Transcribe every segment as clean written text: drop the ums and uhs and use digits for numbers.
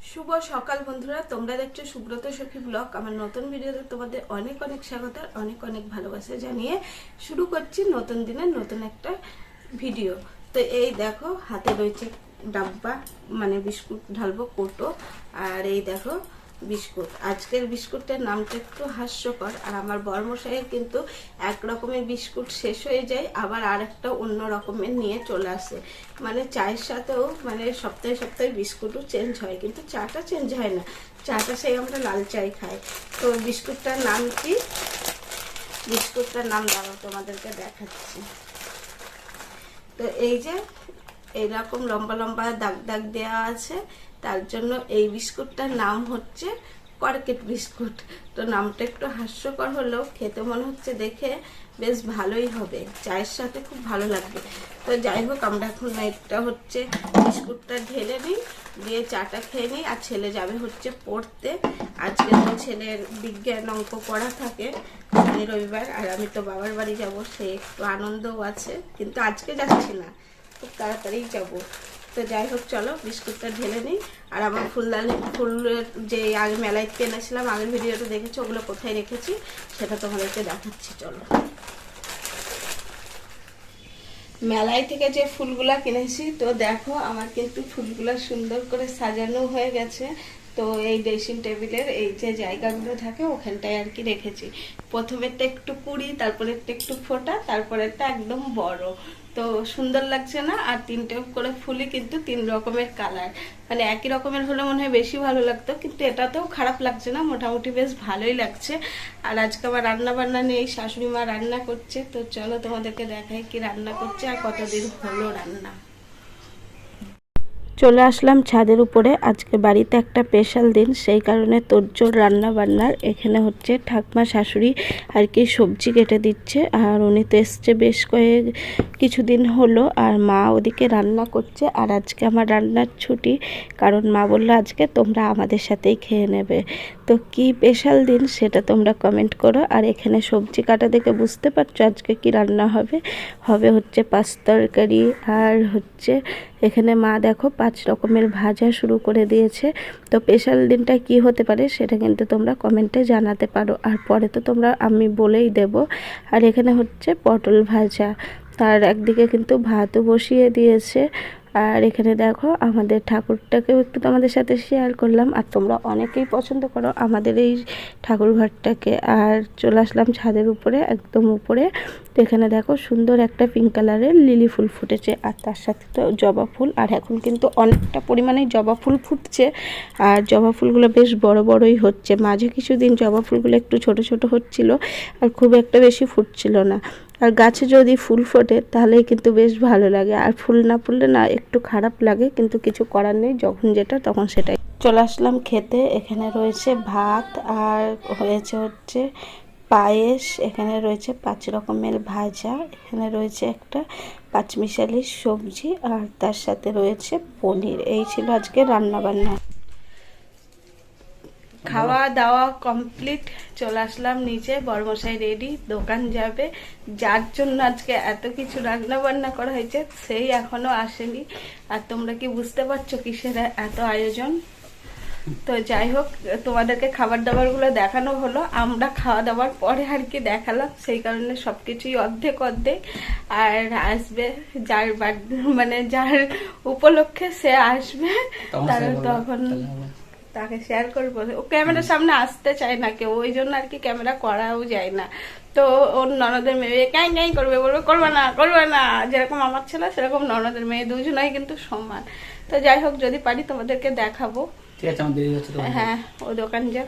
শুভ সকাল বন্ধুরা, তোমরা দেখছো সুব্রত সখী ব্লগ। আমার নতুন ভিডিওতে তোমাদের অনেক অনেক স্বাগত, অনেক অনেক ভালোবাসা জানিয়ে শুরু করছি নতুন দিনের নতুন একটা ভিডিও। তো এই দেখো, হাতে রয়েছে ডাব্বা, মানে বিস্কুট ঢালবো কৌটো। আর এই দেখো বিস্কুট। আজকের বিস্কুটটার নামটা একটু হাস্যকর। আর আমার বরমশাইয়ের কিন্তু এক রকমের বিস্কুট শেষ হয়ে যায়, আবার আর একটা অন্য রকমের নিয়ে চলে আসে। মানে চায়ের সাথেও মানে সপ্তাহে সপ্তাহে বিস্কুটও চেঞ্জ হয়, কিন্তু চাটা চেঞ্জ হয় না। চাটা সেই আমরা লাল চাই খাই। তো বিস্কুটটার নাম কি? বিস্কুটটার নাম দাঁড়াও তোমাদেরকে দেখাচ্ছি। তো এই যে এইরকম লম্বা লম্বা দাগ দাগ দেওয়া আছে, তার জন্য এই বিস্কুটটার নাম হচ্ছে কর্কেট বিস্কুট। তো নামটা একটু হাস্যকর হলেও খেতে মনে হচ্ছে দেখে বেশ ভালোই হবে, চায়ের সাথে খুব ভালো লাগবে। তো যাই হোক, আমরা এখন এটা হচ্ছে বিস্কুটটা ঢেলে নিই, দিয়ে চাটা খেয়ে নিই। আর ছেলে যাবে হচ্ছে পড়তে। আজকে তো ছেলের বিজ্ঞান অঙ্ক পড়া থাকে, রবিবার। আর আমি তো বাবার বাড়ি যাব, সে একটু আনন্দও আছে, কিন্তু আজকে যাচ্ছি না, খুব তাড়াতাড়ি যাব। তো যাই হোক, চলো বিস্কুটটা ঢেলে নিই। আর আমার ফুলের যে আগে মেলায় কিনেছিলাম, আগের ভিডিওটা দেখেছি, ওগুলো কোথায় রেখেছি সেটা তোমাদেরকে দেখাচ্ছি। চলো, মেলায় থেকে যে ফুলগুলা কিনেছি, তো দেখো আমার কিন্তু ফুলগুলা সুন্দর করে সাজানো হয়ে গেছে। তো এই ড্রেসিং টেবিলের এই যে জায়গাগুলো থাকে ওখানটায় আর কি রেখেছি। প্রথমেরটা একটু কুড়ি, তারপরে একটু ফোটা, তারপরে একটা একদম বড়। তো সুন্দর লাগছে না? আর তিনটে করে ফুলই কিন্তু তিন রকমের কালার, মানে একই রকমের হলে মনে হয় বেশি ভালো লাগতো, কিন্তু এটাতেও খারাপ লাগছে না, মোটামুটি বেশ ভালোই লাগছে। আর আজকে আবার রান্না বান্না নেই, শাশুড়ি মা রান্না করছে। তো চলো তোমাদেরকে দেখাই কি রান্না করছে আর কতদিন হলো রান্না। চলে আসলাম ছাদের উপরে। আজকে বাড়িতে একটা স্পেশাল দিন, সেই কারণে তোড়জোড় রান্না বান্নার। এখানে হচ্ছে ঠাকমা শাশুড়ি আর কি সবজি কেটে দিচ্ছে, আর উনি তো এসছে বেশ কিছুদিন হলো। আর মা ওদিকে রান্না করছে। আর আজকে আমার রান্নার ছুটি, কারণ মা বললো আজকে তোমরা আমাদের সাথেই খেয়ে নেবে। তো কি স্পেশাল দিন সেটা তোমরা কমেন্ট করো। আর এখানে সবজি কাটা দেখে বুঝতে পারছো আজকে কি রান্না হবে। হবে হচ্ছে পাঁচ তরকারি, আর হচ্ছে এখানে মা দেখো 5 রকমের ভাজা শুরু করে দিয়েছে। তো স্পেশাল দিনটা কি হতে পারে সেটা কিন্তু তোমরা কমেন্টে জানাতে পারো, আর পরে তো তোমরা আমি বলেই দেব। আর এখানে হচ্ছে পটল ভাজা, তার একদিকে কিন্তু ভাতও বসিয়ে দিয়েছে। আর এখানে দেখো আমাদের ঠাকুরটাকেও একটু তোমাদের সাথে শেয়ার করলাম। আর তোমরা অনেকেই পছন্দ করো আমাদের এই ঠাকুর ঘরটাকে। আর চলে আসলাম ছাদের উপরে, একদম উপরে। তো এখানে দেখো সুন্দর একটা পিঙ্ক কালারের লিলি ফুল ফুটেছে, আর তার সাথে তো জবা ফুল। আর এখন কিন্তু অনেকটা পরিমাণে জবা ফুল ফুটছে, আর জবা ফুলগুলো বেশ বড় বড়ই হচ্ছে। মাঝে কিছুদিন জবা ফুলগুলো একটু ছোট ছোট হচ্ছিল, আর খুব একটা বেশি ফুটছিল না। আর গাছে যদি ফুল ফোটে তাহলেই কিন্তু বেশ ভালো লাগে, আর ফুল না ফুললে না একটু খারাপ লাগে, কিন্তু কিছু করার নেই, যখন যেটা তখন সেটাই। চলে আসলাম খেতে। এখানে রয়েছে ভাত, আর হয়েছে হচ্ছে পায়েস, এখানে রয়েছে 5 রকমের ভাজা, এখানে রয়েছে একটা পাঁচমিশালি সবজি, আর তার সাথে রয়েছে পনির। এই ছিল আজকে রান্না বান্না। খাওয়া দাওয়া কমপ্লিট, চলে আসলাম নিচে। বড়মশাই রেডি, দোকান যাবে। যার জন্য আজকে এত কিছু রান্না বান্না করা হয়েছে সেই এখনো আসেনি। আর তোমরা কি বুঝতে পারছো কিসের এত আয়োজন? তো যাই হোক, তোমাদেরকে খাবার দাবার গুলো দেখানো হলো, আমরা খাওয়া দাওয়ার পরে আর কি দেখালাম, সেই কারণে সবকিছুই অর্ধেক অর্ধেক। আর আসবে যার মানে যার উপলক্ষে সে আসবে, তার তখন তাকে শেয়ার করবো। ও ক্যামেরার সামনে আসতে চায় না কেউ, ওই জন্য আর কি ক্যামেরা করাও যায় না। তো ওর ননদের মেয়ে ক্যাঁ ক্যাঁ করবে, বলবে করবে না করবে না। যেরকম আমার ছেলে সেরকম ননদের মেয়ে, দুজনাই কিন্তু সমান। তো যাই হোক, যদি পারি তোমাদেরকে দেখাবো। ঠিক আছে, আমার দেরি হচ্ছে। হ্যাঁ, ও দোকান যা।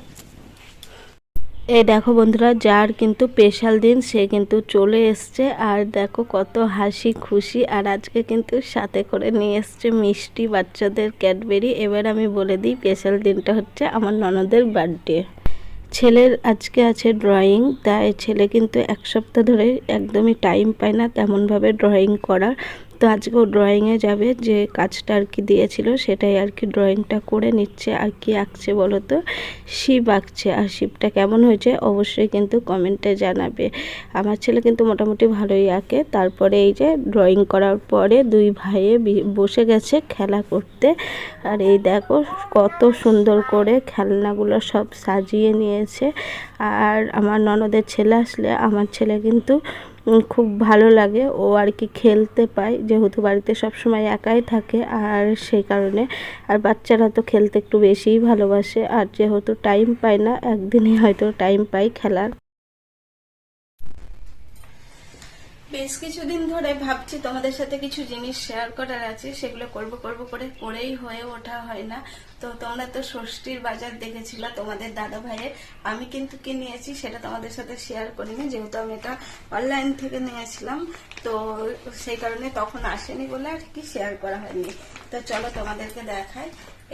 এই দেখো বন্ধুরা, যার কিন্তু স্পেশাল দিন সে কিন্তু চলে এসছে। আর দেখো কত হাসি খুশি। আর আজকে কিন্তু সাথে করে নিয়ে এসছে মিষ্টি, বাচ্চাদের ক্যাডবেরি। এবার আমি বলে দিই, স্পেশাল দিনটা হচ্ছে আমার ননদের বার্থডে। ছেলের আজকে আছে ড্রয়িং, তাই ছেলে কিন্তু 1 সপ্তাহ ধরে একদমই টাইম পায় না তেমনভাবে ড্রয়িং করার। তো আজকেও ড্রয়িংয়ে যাবে, যে কাজটা আর কি দিয়েছিল সেটাই আর কি ড্রয়িংটা করে নিচ্ছে। আর কি আঁকছে বলো তো, শিব আঁকছে। আর শিবটা কেমন হয়েছে অবশ্যই কিন্তু কমেন্টে জানাবে। আমার ছেলে কিন্তু মোটামুটি ভালোই আঁকে। তারপরে এই যে ড্রয়িং করার পরে দুই ভাইয়ে বসে গেছে খেলা করতে। আর এই দেখো কত সুন্দর করে খেলনাগুলো সব সাজিয়ে নিয়েছে। আর আমার ননদের ছেলে আসলে আমার ছেলে কিন্তু খুব ভালো লাগে, ও আর কি খেলতে পায়, যেহেতু বাড়িতে সব সময় একাই থাকে আর সেই কারণে। আর বাচ্চারা তো খেলতে একটু বেশিই ভালোবাসে, আর যেহেতু টাইম পায় না, একদিনই হয়তো টাইম পাই খেলার। বেশ কিছুদিন ধরে ভাবছি তোমাদের সাথে কিছু জিনিস শেয়ার করার আছে, সেগুলো করব করব করে করেই হয়ে ওঠা হয় না। তো তোমরা তো ষষ্ঠীর বাজার দেখেছিলা তোমাদের দাদা ভাইয়ের, আমি কিন্তু কি নিয়েছি সেটা তোমাদের সাথে শেয়ার করিনি, যেহেতু আমি এটা অনলাইন থেকে নিয়েছিলাম। তো সেই কারণে তখন আসেনি বলে আর কি শেয়ার করা হয়নি। তো চলো তোমাদেরকে দেখাই।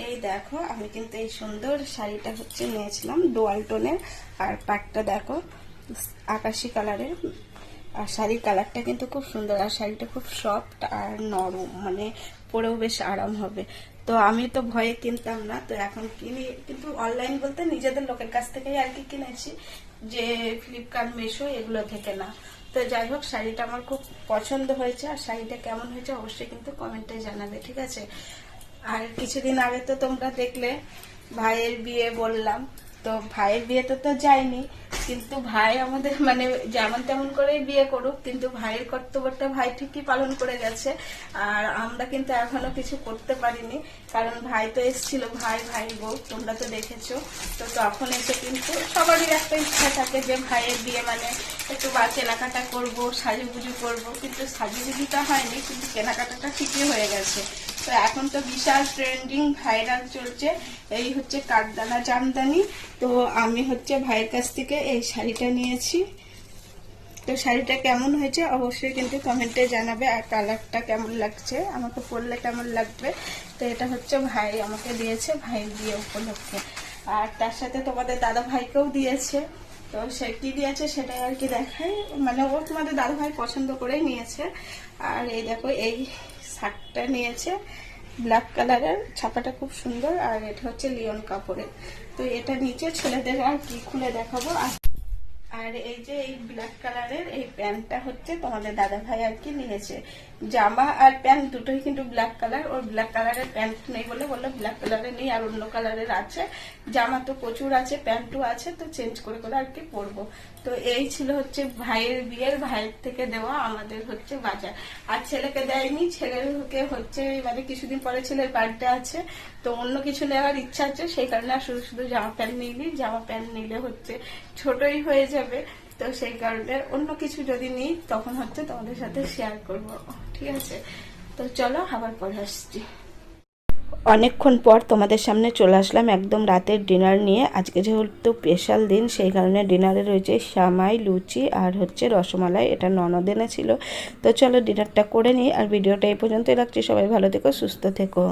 এই দেখো আমি কিন্তু এই সুন্দর শাড়িটা হচ্ছে নিয়েছিলাম ডুয়াল টোনের, আর পাটটা দেখো আকাশি কালারের। আর শাড়ির কালারটা কিন্তু খুব সুন্দর, আর শাড়িটা খুব সফট আর নরম, মানে পরেও বেশ আরাম হবে। তো আমি তো ভয়ে কিনতাম না, তো এখন কিনি, কিন্তু অনলাইন বলতে নিজেদের লোকের কাছ থেকেই আর কি কিনেছি, যে ফ্লিপকার্ট মিশো এগুলো থেকে না। তো যাই হোক শাড়িটা আমার খুব পছন্দ হয়েছে, আর শাড়িটা কেমন হয়েছে অবশ্যই কিন্তু কমেন্টে জানাবে, ঠিক আছে। আর কিছুদিন আগে তো তোমরা দেখলে ভাইয়ের বিয়ে বললাম, তো ভাইয়ের বিয়েতে তো যাইনি, কিন্তু ভাই আমাদের মানে যেমন তেমন করে বিয়ে করুক, কিন্তু ভাইয়ের কর্তব্যটা ভাই ঠিকই পালন করে গেছে। আর আমরা কিন্তু এখনো কিছু করতে পারিনি, কারণ ভাই তো এসেছিল, ভাই বউ তোমরা তো দেখেছো। তো তখন এসে কিন্তু সবারই একটা ইচ্ছা থাকে যে ভাইয়ের বিয়ে মানে একটু কেনাকাটা করবো, সাজুগুজু করবো, কিন্তু সাজুগুজুটা হয়নি, কিন্তু কেনাকাটাটা ঠিকই হয়ে গেছে। তো এখন তো বিশাল ট্রেন্ডিং ভাইরাল চলছে এই হচ্ছে কাঠদানা জামদানি। তো আমি হচ্ছে ভাইয়ের কাছ থেকে এই শাড়িটা নিয়েছি। তো শাড়িটা কেমন হয়েছে অবশ্যই কিন্তু কমেন্টে জানাবে, আর কালারটা কেমন লাগছে, আমাকে পরলে কেমন লাগবে। তো এটা হচ্ছে ভাই আমাকে দিয়েছে ভাইয়ের বিয়ে উপলক্ষে, আর তার সাথে তোমাদের দাদা ভাইকেও দিয়েছে। তো সে কি দিয়েছে সেটাই আর কি দেখাই, মানে ও তোমাদের দাদা ভাই পছন্দ করেই নিয়েছে। আর এই দেখো এই শার্টটা নিয়েছে ব্ল্যাক কালারের, ছাপাটা খুব সুন্দর, আর এটা হচ্ছে লিওন কাপড়ের। তো এটা নিচে ছেলেদের আর কি খুলে দেখাবো। আর এই যে এই ব্ল্যাক কালারের এই প্যান্টটা হচ্ছে তোমাদের দাদা ভাই আর কি নিয়েছে। জামা আর প্যান্ট দুটোই কিন্তু ব্ল্যাক কালার, ওর ব্ল্যাক কালারের প্যান্ট নেই বলে বললো ব্ল্যাক কালারের নেই, আর অন্য কালারের আছে। জামা তো প্রচুর আছে, প্যান্টও আছে, তো চেঞ্জ করে করে আর কি পরবো। তো এই ছিল হচ্ছে ভাইয়ের বিয়ের, ভাইয়ের থেকে দেওয়া আমাদের হচ্ছে বাজার। আর ছেলেকে দেয়নি, ছেলেকে হচ্ছে মানে কিছুদিন পরে ছেলের বার্থডে আছে, তো অন্য কিছু নেওয়ার ইচ্ছা আছে, সেই কারণে আর শুধু শুধু জামা প্যান্ট নিইনি। জামা প্যান্ট নিলে হচ্ছে ছোটই হয়ে যাবে, তো সেই কারণে অন্য কিছু যদি নিই তখন হচ্ছে তোমাদের সাথে শেয়ার করব, ঠিক আছে। তো চলো আবার পরে আসছি। অনেকক্ষণ পর তোমাদের সামনে চলে আসলাম একদম রাতের ডিনার নিয়ে। আজকে যেহেতু স্পেশাল দিন সেই কারণে ডিনারে রয়েছে সামাই, লুচি আর হচ্ছে রসমালাই, এটা ননদ এনেছিল। তো চলো ডিনারটা করে নিই, আর ভিডিওটা এই পর্যন্তই রাখছি। সবাই ভালো থেকো, সুস্থ থেকো।